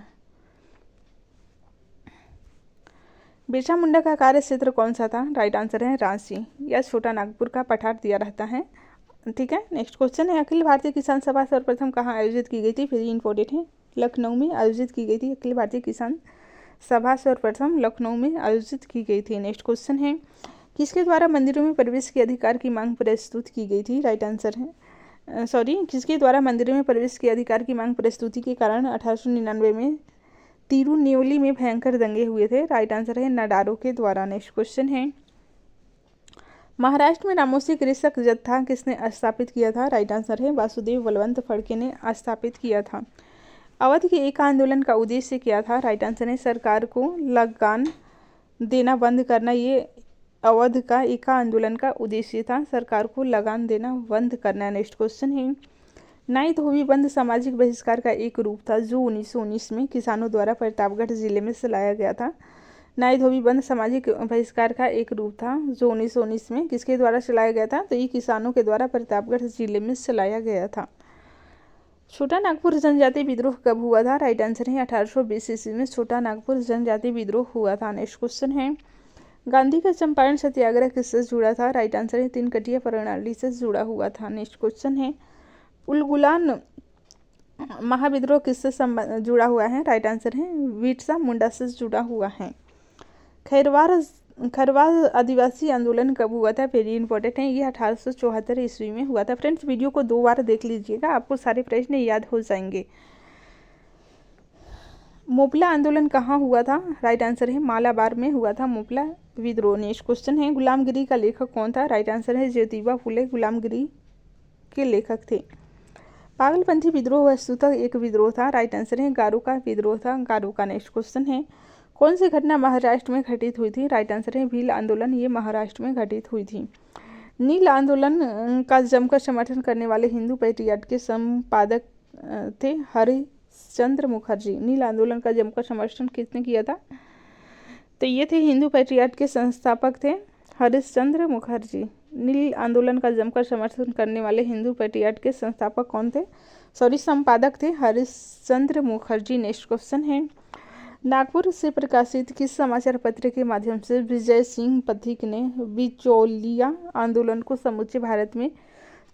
बिरसा मुंडा का कार्य क्षेत्र कौन सा था? राइट आंसर है रांची या छोटा नागपुर का पठार दिया रहता है। ठीक है, नेक्स्ट क्वेश्चन है, अखिल भारतीय किसान सभा सर्वप्रथम कहाँ आयोजित की गई थी? वेरी इंपॉर्टेंट है, लखनऊ में आयोजित की गई थी। अखिल भारतीय किसान सभा सर्वप्रथम लखनऊ में आयोजित की गई थी। नेक्स्ट क्वेश्चन है, किसके द्वारा मंदिरों में प्रवेश के अधिकार की मांग प्रस्तुत की गई थी? राइट आंसर है किसके द्वारा मंदिरों में प्रवेश के अधिकार की मांग प्रस्तुति के कारण 1899 में तिरुनेवली में भयंकर दंगे हुए थे? राइट आंसर है नाडारो के द्वारा। नेक्स्ट क्वेश्चन है, महाराष्ट्र में रामोसी कृषक जत्था किसने स्थापित किया था? राइट आंसर है वासुदेव बलवंत फड़के ने स्थापित किया था। अवध के एक आंदोलन का उद्देश्य क्या था? राइट आंसर है सरकार को लगान देना बंद करना। ये अवध का एक आंदोलन का उद्देश्य था, सरकार को लगान देना बंद करना। नेक्स्ट क्वेश्चन है, नाई धोबी बंद सामाजिक बहिष्कार का एक रूप था जो 1919 में किसानों द्वारा प्रतापगढ़ जिले में चलाया गया था। नाई धोबी बंद सामाजिक बहिष्कार का एक रूप था जो 1919 में किसके द्वारा चलाया गया था? तो ये किसानों के द्वारा प्रतापगढ़ जिले में चलाया गया था। छोटा नागपुर जनजाति विद्रोह कब हुआ था? राइट आंसर है 1820 ईस्वी में छोटा नागपुर जनजाति विद्रोह हुआ था। नेक्स्ट क्वेश्चन है, गांधी का चंपारण सत्याग्रह किससे जुड़ा था? राइट आंसर है तीनकठिया प्रणाली से जुड़ा हुआ था। नेक्स्ट क्वेश्चन है, उलगुलान महाविद्रोह किससे जुड़ा हुआ है? राइट आंसर है बिरसा मुंडा से जुड़ा हुआ है। खैरवाल आदिवासी आंदोलन कब हुआ था? वेरी इंपॉर्टेंट है, ये 1874 ईस्वी में हुआ था। फ्रेंड्स, वीडियो को 2 बार देख लीजिएगा, आपको सारे प्रश्न याद हो जाएंगे। मोपला आंदोलन कहाँ हुआ था? राइट आंसर है मालाबार में हुआ था मोपला विद्रोह। नेक्स्ट क्वेश्चन है, गुलामगिरी का लेखक कौन था? राइट आंसर है ज्योतिबा फुले गुलामगिरी के लेखक थे। पागलपंथी विद्रोह वस्तुतः एक विद्रोह था। राइट आंसर है गारो का विद्रोह था, गारो का। नेक्स्ट क्वेश्चन है, कौन सी घटना महाराष्ट्र में घटित हुई थी? राइट आंसर है भील आंदोलन, ये महाराष्ट्र में घटित हुई थी। नील आंदोलन का जमकर समर्थन करने वाले हिंदू पैट्रियट के संपादक थे हरिश्चंद्र मुखर्जी। नील आंदोलन का जमकर समर्थन किसने किया था? तो ये थे हिंदू पैट्रियट के संस्थापक थे हरिश्चंद्र मुखर्जी। नील आंदोलन का जमकर समर्थन करने वाले हिंदू पैट्रियट के संस्थापक कौन थे? संपादक थे हरिश्चंद्र मुखर्जी। नेक्स्ट क्वेश्चन है, नागपुर से प्रकाशित किस समाचार पत्र के माध्यम से विजय सिंह पथिक ने बिचौलिया आंदोलन को समूचे भारत में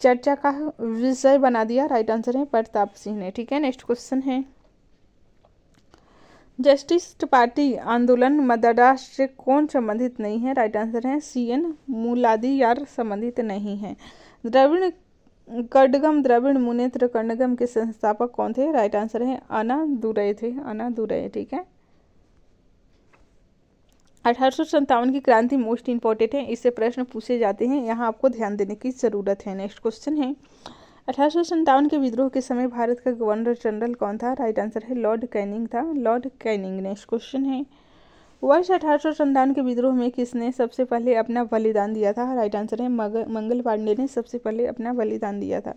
चर्चा का विषय बना दिया? राइट आंसर है प्रताप सिंह ने। ठीक है, नेक्स्ट क्वेश्चन है, जस्टिस पार्टी आंदोलन मद्रास से कौन संबंधित नहीं है? राइट आंसर है CN मुलादियार संबंधित नहीं है। द्रविड़ मुनेत्र कड़गम के संस्थापक कौन थे? राइट आंसर है अन्नादुरै थे, अन्नादुरै। ठीक है, 1857 की क्रांति मोस्ट इंपॉर्टेंट है, इससे प्रश्न पूछे जाते हैं, यहाँ आपको ध्यान देने की जरूरत है। नेक्स्ट क्वेश्चन है, 1857 के विद्रोह के समय भारत का गवर्नर जनरल कौन था? राइट आंसर है लॉर्ड कैनिंग था, लॉर्ड कैनिंग। नेक्स्ट क्वेश्चन है, वर्ष 1857 के विद्रोह में किसने सबसे पहले अपना बलिदान दिया था? राइट आंसर है मंगल पांडे ने सबसे पहले अपना बलिदान दिया था।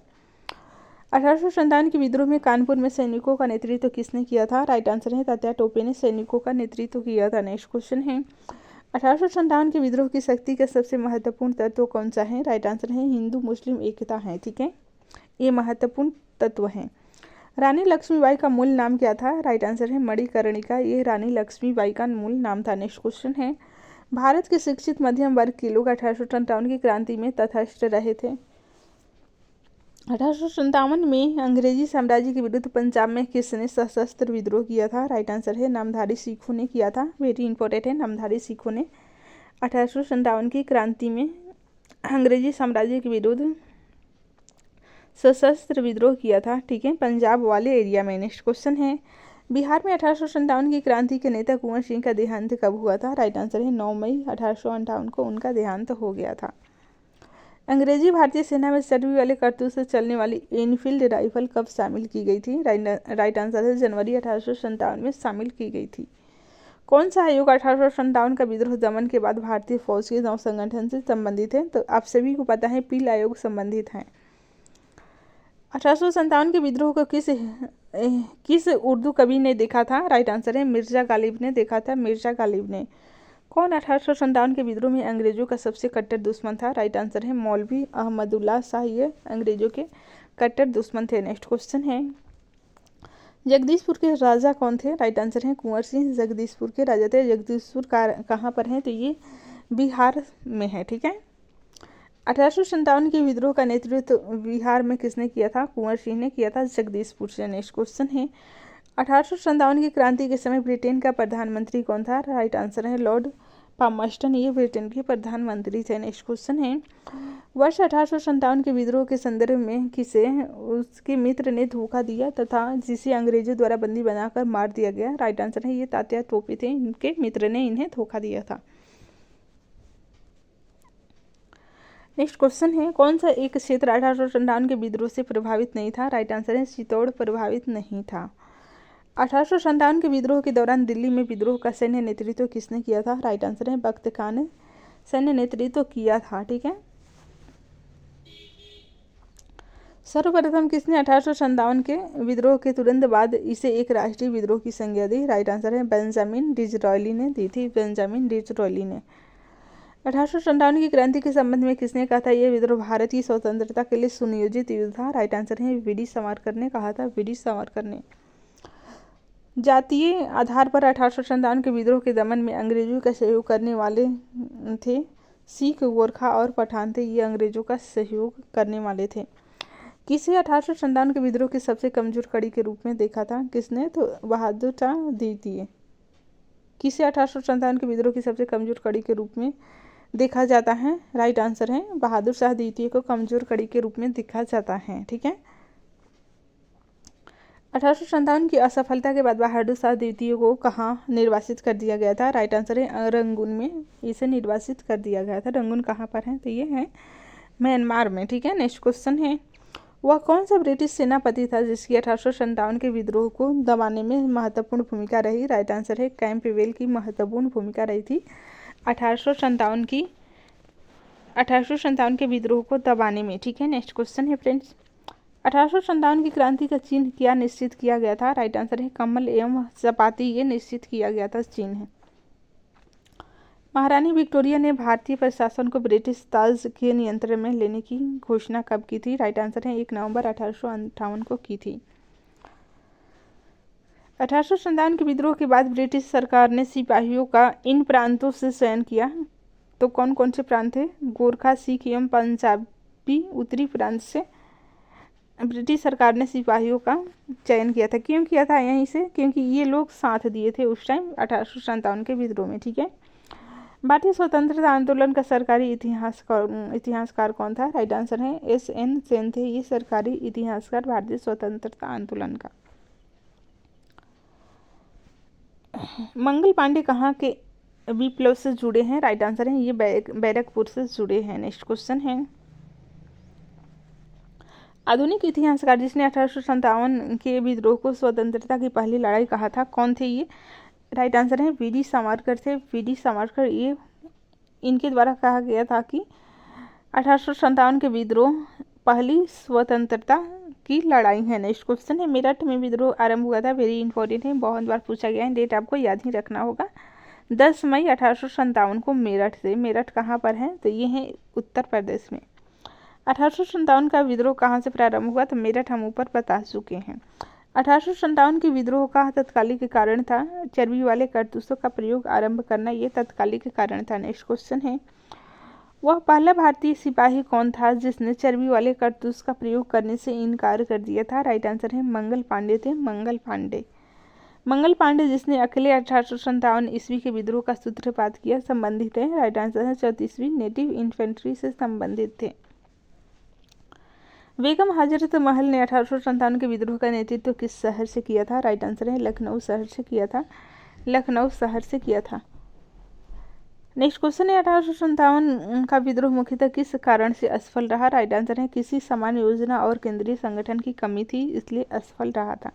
1857 के विद्रोह में कानपुर में सैनिकों का नेतृत्व किसने किया था? राइट आंसर है तात्या टोपे ने सैनिकों का नेतृत्व किया था। नेक्स्ट क्वेश्चन है, 1857 के विद्रोह की शक्ति का सबसे महत्वपूर्ण तत्व कौन सा है? राइट आंसर है हिंदू मुस्लिम एकता है। ठीक है, ये महत्वपूर्ण तत्व है। रानी लक्ष्मीबाई का मूल नाम क्या था? राइट आंसर है मणिकर्णिका, ये रानी लक्ष्मीबाई का मूल नाम था। नेक्स्ट क्वेश्चन है, भारत के शिक्षित मध्यम वर्ग के लोग 1857 की क्रांति में तटस्थ रहे थे। 1857 में अंग्रेजी साम्राज्य के विरुद्ध पंजाब में किसने सशस्त्र विद्रोह किया था? राइट आंसर है नामधारी सिखों ने किया था। वेरी इंपॉर्टेंट है, नामधारी सिखों ने 1857 की क्रांति में अंग्रेजी साम्राज्य के विरुद्ध सशस्त्र विद्रोह किया था। ठीक है, पंजाब वाले एरिया में। नेक्स्ट क्वेश्चन है, बिहार में 1857 की क्रांति के नेता कुंवर सिंह का देहांत कब हुआ था? राइट आंसर है 9 मई 1858 को उनका देहांत हो गया था। अंग्रेजी भारतीय सेना में चर्बी वाले कारतूस से चलने वाली एनफील्ड राइफल कब शामिल की गई थी? राइट आंसर है जनवरी 1857 में शामिल की गई थी। कौन सा आयोग 1857 का विद्रोह दमन के बाद भारतीय फौज के नौ संगठन से संबंधित है? तो आप सभी को पता है पील आयोग संबंधित है। 1857 के विद्रोह को किस उर्दू कवि ने देखा था? राइट आंसर है मिर्जा गालिब ने देखा था, मिर्जा गालिब ने। कौन 1857 के विद्रोह में अंग्रेजों का सबसे कट्टर दुश्मन था? राइट आंसर है मौलवी अहमदुल्ला शाह, ये अंग्रेजों के कट्टर दुश्मन थे। नेक्स्ट क्वेश्चन है जगदीशपुर के राजा कौन थे? राइट आंसर है कुंवर सिंह जगदीशपुर के राजा थे। जगदीशपुर कहाँ पर है? तो ये बिहार में है। ठीक है। 1857 के विद्रोह का नेतृत्व बिहार में किसने किया था? कुंवर सिंह ने किया था जगदीशपुर से। नेक्स्ट क्वेश्चन है 1857 की क्रांति के समय ब्रिटेन का प्रधानमंत्री कौन था? राइट आंसर है लॉर्ड पामस्टन, ये ब्रिटेन के प्रधानमंत्री थे। नेक्स्ट क्वेश्चन है वर्ष 1857 के विद्रोह के संदर्भ में किसे उसके मित्र ने धोखा दिया तथा जिसे अंग्रेजों द्वारा बंदी बनाकर मार दिया गया? राइट आंसर है ये तात्या टोपे थे, इनके मित्र ने इन्हें धोखा दिया था। नेक्स्ट क्वेश्चन है कौन सा एक क्षेत्र 1857 के विद्रोह से प्रभावित नहीं था? राइट आंसर है चित्तौड़ प्रभावित नहीं था। 1857 के विद्रोह के दौरान दिल्ली में विद्रोह का सैन्य नेतृत्व किसने किया था? राइट आंसर है बख्त खान ने सैन्य नेतृत्व किया था। ठीक है। सर्वप्रथम किसने 1857 के विद्रोह के तुरंत बाद इसे एक राष्ट्रीय विद्रोह की संज्ञा दी? राइट आंसर है बेंजामिन डिसरायली ने दी थी, बेंजामिन डिसरायली ने। 1857 की क्रांति के संबंध में किसने कहा था यह विद्रोह भारत की स्वतंत्रता के लिए सुनियोजित युद्ध था? राइट आंसर है वी डी सावरकर ने कहा था, वी डी सावरकर ने। जातीय आधार पर 1857 के विद्रोह के दमन में अंग्रेजों का सहयोग करने वाले थे सिख, गोरखा और पठान थे, ये अंग्रेजों का सहयोग करने वाले थे। किसे 1857 के विद्रोह की सबसे कमजोर कड़ी के रूप में देखा था? किसने? तो बहादुर शाह द्वितीय। किसे 1857 के विद्रोह की सबसे कमजोर कड़ी के रूप में देखा जाता है? राइट आंसर है बहादुर शाह द्वितीय को कमजोर कड़ी के रूप में देखा जाता है। ठीक है। 1857 की असफलता के बाद बहादुर शाह द्वितीय को कहाँ निर्वासित कर दिया गया था? राइट आंसर है रंगून में इसे निर्वासित कर दिया गया था। रंगून कहाँ पर है? तो ये है म्यांमार में। ठीक है। नेक्स्ट क्वेश्चन है वह कौन सा ब्रिटिश सेनापति था जिसकी 1857 के विद्रोह को दबाने में महत्वपूर्ण भूमिका रही? राइट आंसर है कैंपबेल की महत्वपूर्ण भूमिका रही थी 1857 के विद्रोह को दबाने में। ठीक है। नेक्स्ट क्वेश्चन है फ्रेंड्स 1857 की क्रांति का चिन्ह क्या निश्चित किया गया था? राइट आंसर है कमल एवं चपाती, ये निश्चित किया गया था चिन्ह। महारानी विक्टोरिया ने भारतीय प्रशासन को ब्रिटिश ताज के नियंत्रण में लेने की घोषणा कब की थी? राइट आंसर है 1 नवंबर 1858 को की थी। 1857 के विद्रोह के बाद ब्रिटिश सरकार ने सिपाहियों का इन प्रांतों से चयन किया, तो कौन कौन से प्रांत थे? गोरखा, सिख एवं पंजाबी उत्तरी प्रांत से ब्रिटिश सरकार ने सिपाहियों का चयन किया था। क्यों किया था यहीं से? क्योंकि ये लोग साथ दिए थे उस टाइम 1857 के विद्रोह में। ठीक है। भारतीय स्वतंत्रता आंदोलन का सरकारी इतिहासकार कौन था? राइट आंसर है S.N. सेन थे, ये सरकारी इतिहासकार भारतीय स्वतंत्रता आंदोलन का। मंगल पांडे कहाँ के विप्लव से जुड़े हैं? राइट आंसर है ये बैरकपुर से जुड़े हैं। नेक्स्ट क्वेश्चन है आधुनिक इतिहासकार जिसने 1857 के विद्रोह को स्वतंत्रता की पहली लड़ाई कहा था, कौन थे ये? राइट आंसर है वी डी सावरकर थे, वी डी सावरकर। ये इनके द्वारा कहा गया था कि 1857 के विद्रोह पहली स्वतंत्रता की लड़ाई है। नेक्स्ट क्वेश्चन है मेरठ में विद्रोह आरंभ हुआ था, वेरी इंपॉर्टेंट है, बहुत बार पूछा गया है, डेट आपको याद ही रखना होगा। 10 मई 1857 को मेरठ से। मेरठ कहाँ पर है? तो ये है उत्तर प्रदेश में। 1857 का विद्रोह कहाँ से प्रारंभ हुआ? तो मेरठ हम ऊपर बता चुके हैं। 1857 के विद्रोह का तत्कालिक कारण था चर्बी वाले कारतूसों का प्रयोग आरंभ करना, ये तत्कालिक कारण था। नेक्स्ट क्वेश्चन है वह पहला भारतीय सिपाही कौन था जिसने चर्बी वाले कारतूस का प्रयोग करने से इनकार कर दिया था? राइट आंसर है मंगल पांडे थे, मंगल पांडे। मंगल पांडे जिसने अकेले 1857 ईस्वी के विद्रोह का सूत्रपात किया, संबंधित है? राइट आंसर है 34वीं नेटिव इन्फेंट्री से संबंधित थे। बेगम हजरत महल ने 1857 के विद्रोह का नेतृत्व किस शहर से किया था? राइट आंसर है लखनऊ शहर से किया था, लखनऊ शहर से किया था। नेक्स्ट क्वेश्चन है 1857 का विद्रोह मुख्यतः किस कारण से असफल रहा। राइट आंसर है किसी समान योजना और केंद्रीय संगठन की कमी थी, इसलिए असफल रहा था।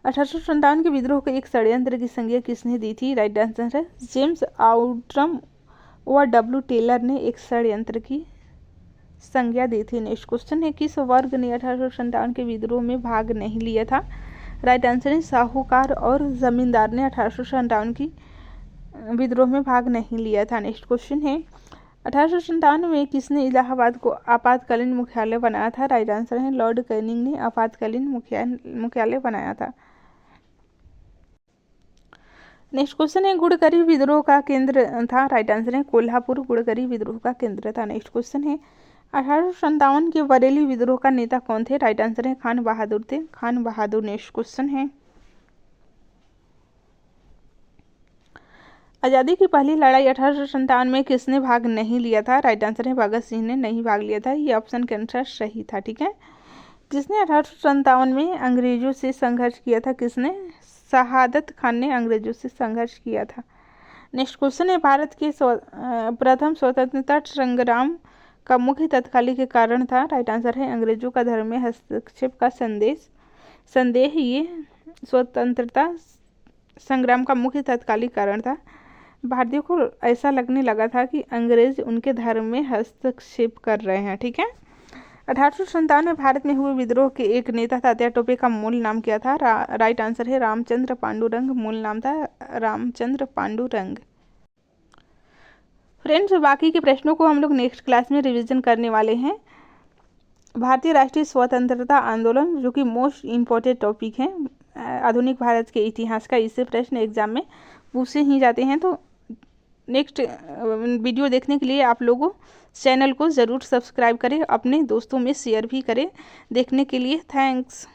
1857 के विद्रोह को एक षड्यंत्र की संज्ञा किसने दी थी। राइट आंसर है जेम्स आउट्रम व डब्ल्यू टेलर ने एक षड्यंत्र की संज्ञा दी थी। नेक्स्ट क्वेश्चन है किस वर्ग ने 1857 के विद्रोह में भाग नहीं लिया था। राइट आंसर है साहूकार और जमींदार ने 1857 की विद्रोह में भाग नहीं लिया था। नेक्स्ट क्वेश्चन है 1857 में किसने इलाहाबाद को आपातकालीन मुख्यालय बनाया था। राइट आंसर है लॉर्ड कैनिंग ने आपातकालीन मुख्यालय बनाया था। नेक्स्ट क्वेश्चन है गुड़करी विद्रोह का केंद्र था। राइट आंसर है कोल्हापुर गुड़करी विद्रोह का केंद्र था। नेक्स्ट क्वेश्चन है 1857 के बरेली विद्रोह का नेता कौन थे। राइट आंसर है खान बहादुर थे, खान बहादुर। नेक्स्ट क्वेश्चन है आज़ादी की पहली लड़ाई 1857 में किसने भाग नहीं लिया था। राइट आंसर है भगत सिंह ने नहीं भाग लिया था, ये ऑप्शन के अनुसार सही था। ठीक है, जिसने 1857 में अंग्रेजों से संघर्ष किया था, किसने, शहादत खान ने अंग्रेजों से संघर्ष किया था। नेक्स्ट क्वेश्चन है भारत के प्रथम स्वतंत्रता संग्राम का मुख्य तत्कालीन कारण था। राइट आंसर है अंग्रेजों का धर्म में हस्तक्षेप का संदेह ये स्वतंत्रता संग्राम का मुख्य तत्कालीन कारण था। भारतीयों को ऐसा लगने लगा था कि अंग्रेज उनके धर्म में हस्तक्षेप कर रहे हैं। ठीक है, 1857 में भारत में हुए विद्रोह के एक नेता तात्या टोपे का मूल नाम क्या था। राइट आंसर है रामचंद्र पांडुरंग, मूल नाम था रामचंद्र पांडुरंग। फ्रेंड्स, बाकी के प्रश्नों को हम लोग नेक्स्ट क्लास में रिवीजन करने वाले हैं। भारतीय राष्ट्रीय स्वतंत्रता आंदोलन जो कि मोस्ट इम्पोर्टेंट टॉपिक है आधुनिक भारत के इतिहास का, इससे प्रश्न एग्जाम में पूछे ही जाते हैं। तो नेक्स्ट वीडियो देखने के लिए आप लोगों चैनल को ज़रूर सब्सक्राइब करें, अपने दोस्तों में शेयर भी करें। देखने के लिए थैंक्स।